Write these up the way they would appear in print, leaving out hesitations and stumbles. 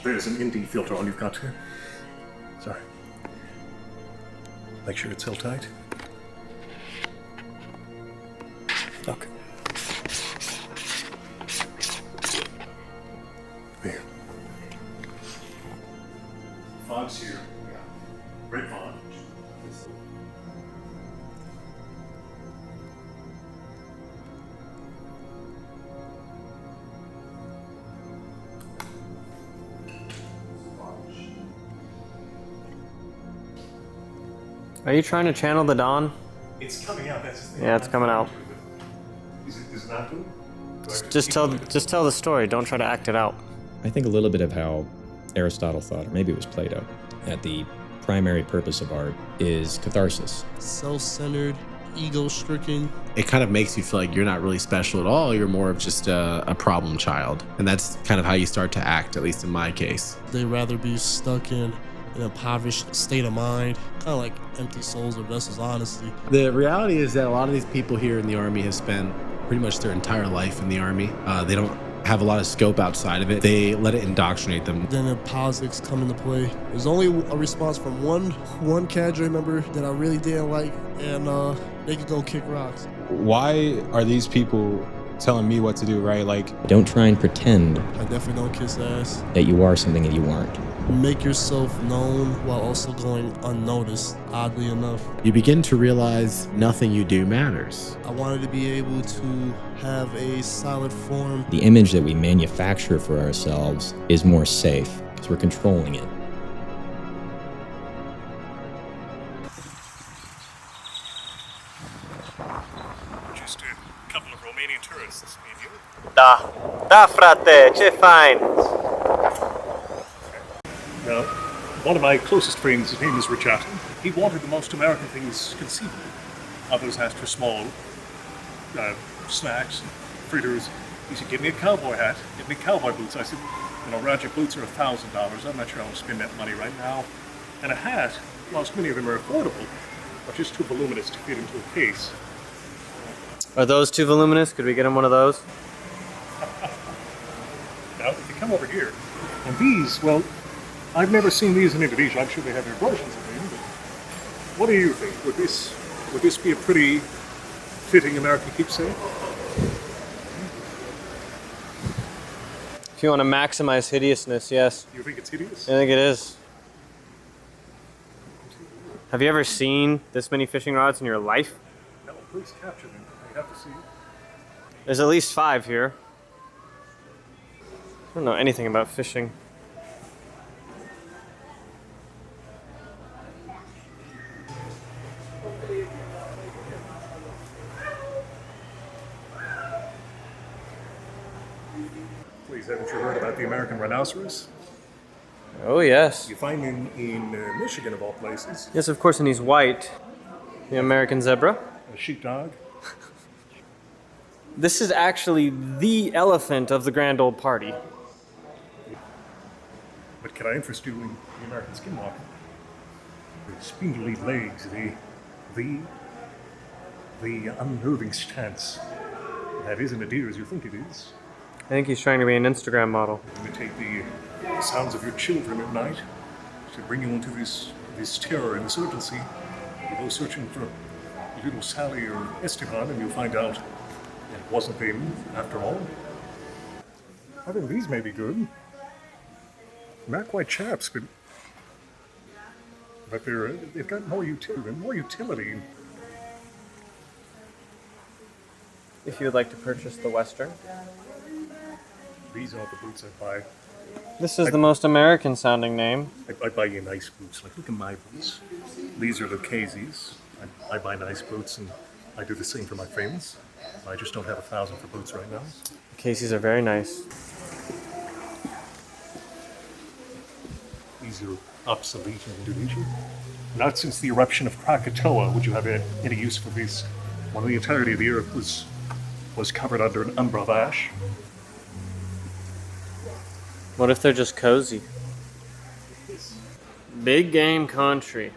There's an ND filter on. You've got to. Sorry. Make sure it's held tight. Okay. Here. Font's here. Yeah. Red font. Are you trying to channel the Dawn? It's coming out. That's the thing. Yeah, it's coming out. Is it not good? Just tell the story. Don't try to act it out. I think a little bit of how Aristotle thought, or maybe it was Plato, that the primary purpose of art is catharsis. Self-centered, ego-stricken. It kind of makes you feel like you're not really special at all. You're more of just a problem child. And that's kind of how you start to act, at least in my case. They'd rather be stuck in an impoverished state of mind, kind of like empty souls or vessels, honestly. The reality is that a lot of these people here in the Army have spent pretty much their entire life in the Army. They don't have a lot of scope outside of it. They let it indoctrinate them. Then the politics come into play. There's only a response from one cadre member that I really didn't like, and they could go kick rocks. Why are these people telling me what to do, right? Like, Don't try and pretend I definitely don't kiss ass. that you are something that you aren't. Make yourself known while also going unnoticed, oddly enough. You begin to realize nothing you do matters. I wanted to be able to have a solid form. The image that we manufacture for ourselves is more safe because we're controlling it. Just a couple of Romanian tourists, me and you. Da frate, ce fain? Now, one of my closest friends, his name is Richard. He wanted the most American things conceivable. Others asked for small snacks, fritters. He said, "Give me a cowboy hat, give me cowboy boots." I said, Roger, boots are $1,000. I'm not sure I'll spend that money right now. And a hat, whilst many of them are affordable, are just too voluminous to fit into a case. Are those too voluminous? Could we get him one of those? Now, if you come over here, and these, well, I've never seen these in Indonesia. I'm sure they have their versions of them, but what do you think? Would this be a pretty fitting American keepsake? If you want to maximize hideousness, yes. You think it's hideous? I think it is. Have you ever seen this many fishing rods in your life? No, please capture them. I have to see. There's at least 5 here. I don't know anything about fishing. Please, haven't you heard about the American rhinoceros? Oh, yes. You find them in Michigan, of all places. Yes, of course, and he's white. The American zebra. A sheepdog. This is actually the elephant of the grand old party. But can I interest you in the American skinwalker? The spindly legs, the unnerving stance. That isn't a deer as you think it is. I think he's trying to be an Instagram model. Imitate the sounds of your children at night to bring you into this terror and this urgency. You go searching for little Sally or Esteban, and you'll find out it wasn't them after all. I think these may be good. Not quite chaps, but they've got more utility. If you would like to purchase the Western. These aren't the boots I buy. This is the most American sounding name. I buy you nice boots. Like, look at my boots. These are the Lucchese's. I buy nice boots, and I do the same for my friends. I just don't have 1,000 for boots right now. Casey's are very nice. These are obsolete in Indonesia. Not since the eruption of Krakatoa would you have any use for these. When the entirety of the earth was covered under an umbra of ash. What if they're just cozy? Big game country.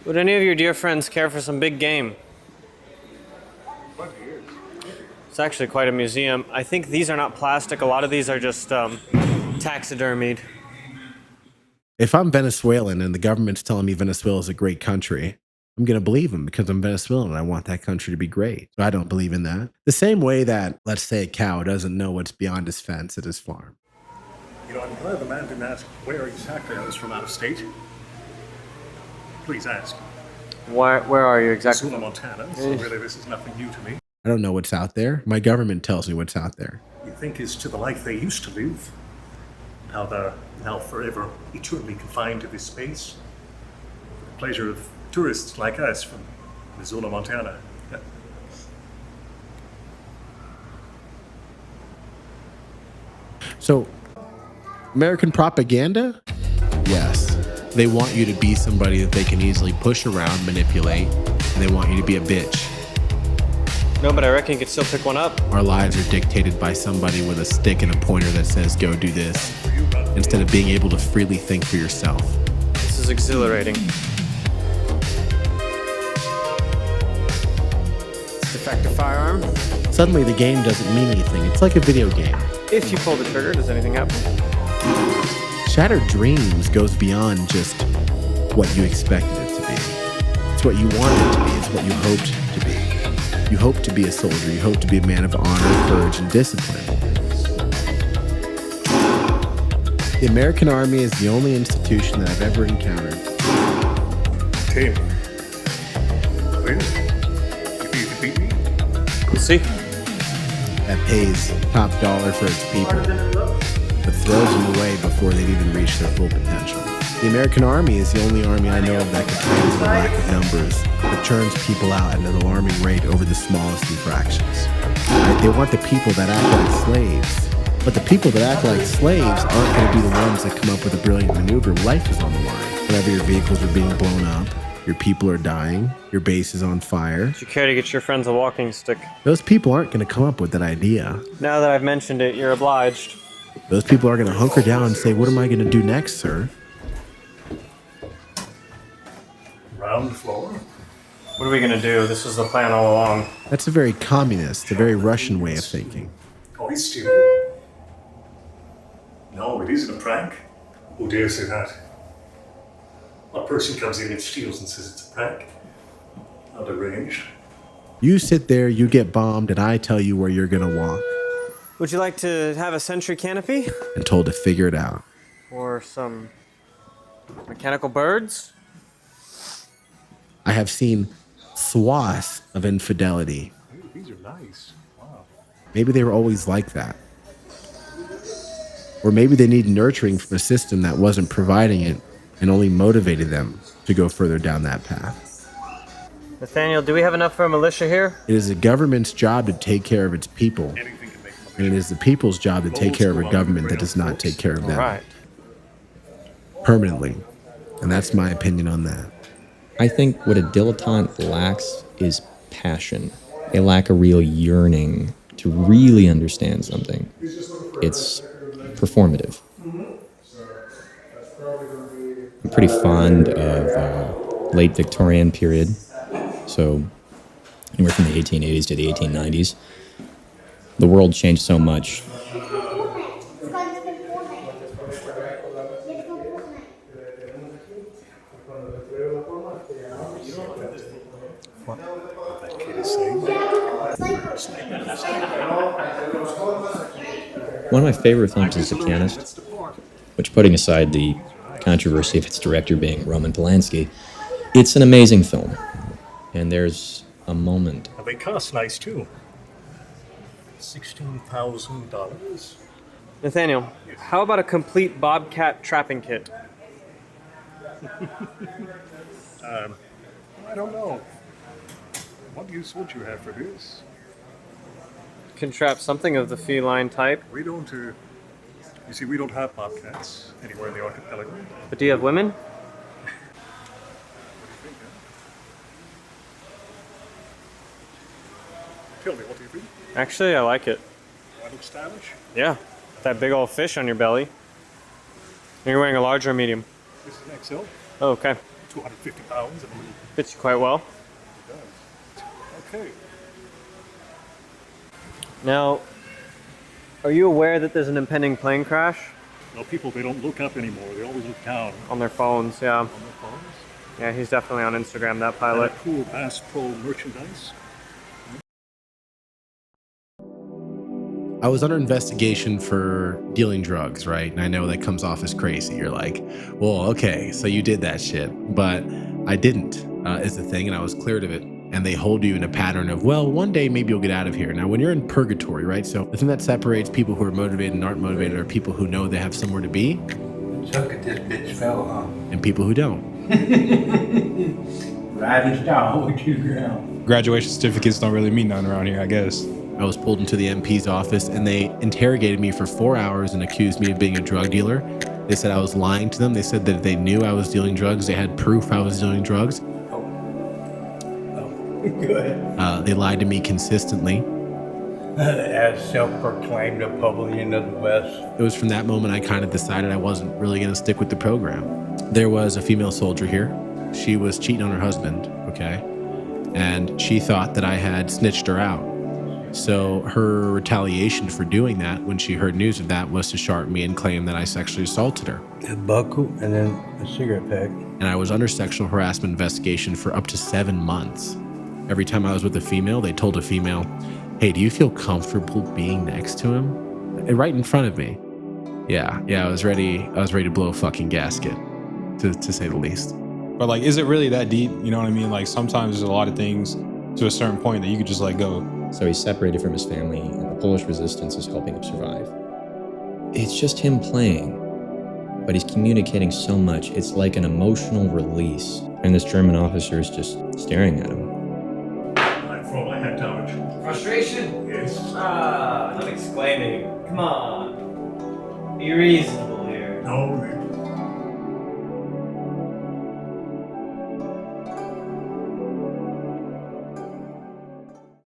Would any of your dear friends care for some big game? It's actually quite a museum. I think these are not plastic. A lot of these are just taxidermied. If I'm Venezuelan and the government's telling me Venezuela is a great country, I'm going to believe them because I'm Venezuelan and I want that country to be great. So I don't believe in that. The same way that, let's say, a cow doesn't know what's beyond his fence at his farm. You know, I'm glad the man didn't ask where exactly I was from out of state. Please ask. Where are you exactly? Missoula, Montana, so really this is nothing new to me. I don't know what's out there. My government tells me what's out there. You think is to the life they used to live, how they're now forever, eternally confined to this space, for the pleasure of tourists like us from Missoula, Montana. So, American propaganda? Yes. They want you to be somebody that they can easily push around, manipulate, and they want you to be a bitch. No, but I reckon you could still pick one up. Our lives are dictated by somebody with a stick and a pointer that says, go do this, instead of being able to freely think for yourself. This is exhilarating. Defective firearm. Suddenly the game doesn't mean anything. It's like a video game. If you pull the trigger, does anything happen? Shattered Dreams goes beyond just what you expected it to be. It's what you wanted it to be. It's what you hoped to be. You hope to be a soldier. You hope to be a man of honor, courage, and discipline. The American Army is the only institution that I've ever encountered. Tim. Win? You think you can beat me? We'll see. That pays top dollar for its people, but throws them away before they've even reached their full potential. The American Army is the only army I know of that complains of the lack of numbers, but churns people out at an alarming rate over the smallest infractions. Right? They want the people that act like slaves, but the people that act like slaves aren't going to be the ones that come up with a brilliant maneuver. Life is on the line. Whenever your vehicles are being blown up, your people are dying, your base is on fire. Would you care to get your friends a walking stick? Those people aren't going to come up with that idea. Now that I've mentioned it, you're obliged. Those people are going to hunker down and say, what am I going to do next, sir? Round floor? What are we gonna do? This was the plan all along. That's a very communist, a very Russian way of thinking. Oh, he's stealing. No, it isn't a prank. Who dare say that? A person comes in and steals and says it's a prank. Not arranged. You sit there, you get bombed, and I tell you where you're going to walk. Would you like to have a sentry canopy? And told to figure it out. Or some mechanical birds? I have seen swaths of infidelity. These are nice. Wow. Maybe they were always like that. Or maybe they need nurturing from a system that wasn't providing it and only motivated them to go further down that path. Nathaniel, do we have enough for a militia here? It is the government's job to take care of its people, Anything can make them and it is the people's job to take care of a government that does not take care of them Right. permanently. And that's my opinion on that. I think what a dilettante lacks is passion. They lack a real yearning to really understand something. It's performative. I'm pretty fond of late Victorian period, so anywhere from the 1880s to the 1890s. The world changed so much. that kid is saying. One of my favorite films is The Pianist, which, putting aside the controversy of its director being Roman Polanski, it's an amazing film. And there's a moment. And they cost nice too. $16,000. Nathaniel, how about a complete bobcat trapping kit? I don't know. What use would you have for this? Can trap something of the feline type. We don't, you see, we don't have bobcats anywhere in the archipelago. But do you have women? Tell me, what do you think? Actually, I like it. Do I look stylish? Yeah, that big old fish on your belly. You're wearing a large or medium? This is an XL. Oh, okay. 250 pounds and a little. Fits you quite well. Okay. Now, are you aware that there's an impending plane crash? Well, people, they don't look up anymore. They always look down On their phones, yeah. on their phones. Yeah, he's definitely on Instagram, that And pilot. cool Bass Pro merchandise. I was under investigation for dealing drugs, right? And I know that comes off as crazy. You're like, well, okay, so you did that shit. But I didn't, is the thing, and I was cleared of it. And they hold you in a pattern of, well, one day maybe you'll get out of here. Now, when you're in purgatory, right? So the thing that separates people who are motivated and aren't motivated are people who know they have somewhere to be. Look at this bitch fell, huh? And people who don't. Riding style with you, girl. Graduation certificates don't really mean nothing around here, I guess. I was pulled into the MP's office and they interrogated me for 4 hours and accused me of being a drug dealer. They said I was lying to them. They said that they knew I was dealing drugs. They had proof I was dealing drugs. Good. They lied to me consistently. As self-proclaimed Republican of the West. It was from that moment I kind of decided I wasn't really going to stick with the program. There was a female soldier here. She was cheating on her husband, okay? And she thought that I had snitched her out. So her retaliation for doing that when she heard news of that was to sharp me and claim that I sexually assaulted her. A buckle and then a cigarette pack. And I was under sexual harassment investigation for up to 7 months. Every time I was with a female, they told a female, hey, do you feel comfortable being next to him? And right in front of me. Yeah, I was ready to blow a fucking gasket, to say the least. But like, is it really that deep? You know what I mean? Like sometimes there's a lot of things to a certain point that you could just let go. So he's separated from his family, and the Polish resistance is helping him survive. It's just him playing, but he's communicating so much. It's like an emotional release. And this German officer is just staring at him. I throw my head down. Frustration? Yes. I'm exclaiming. Come on. Be reasonable here. No,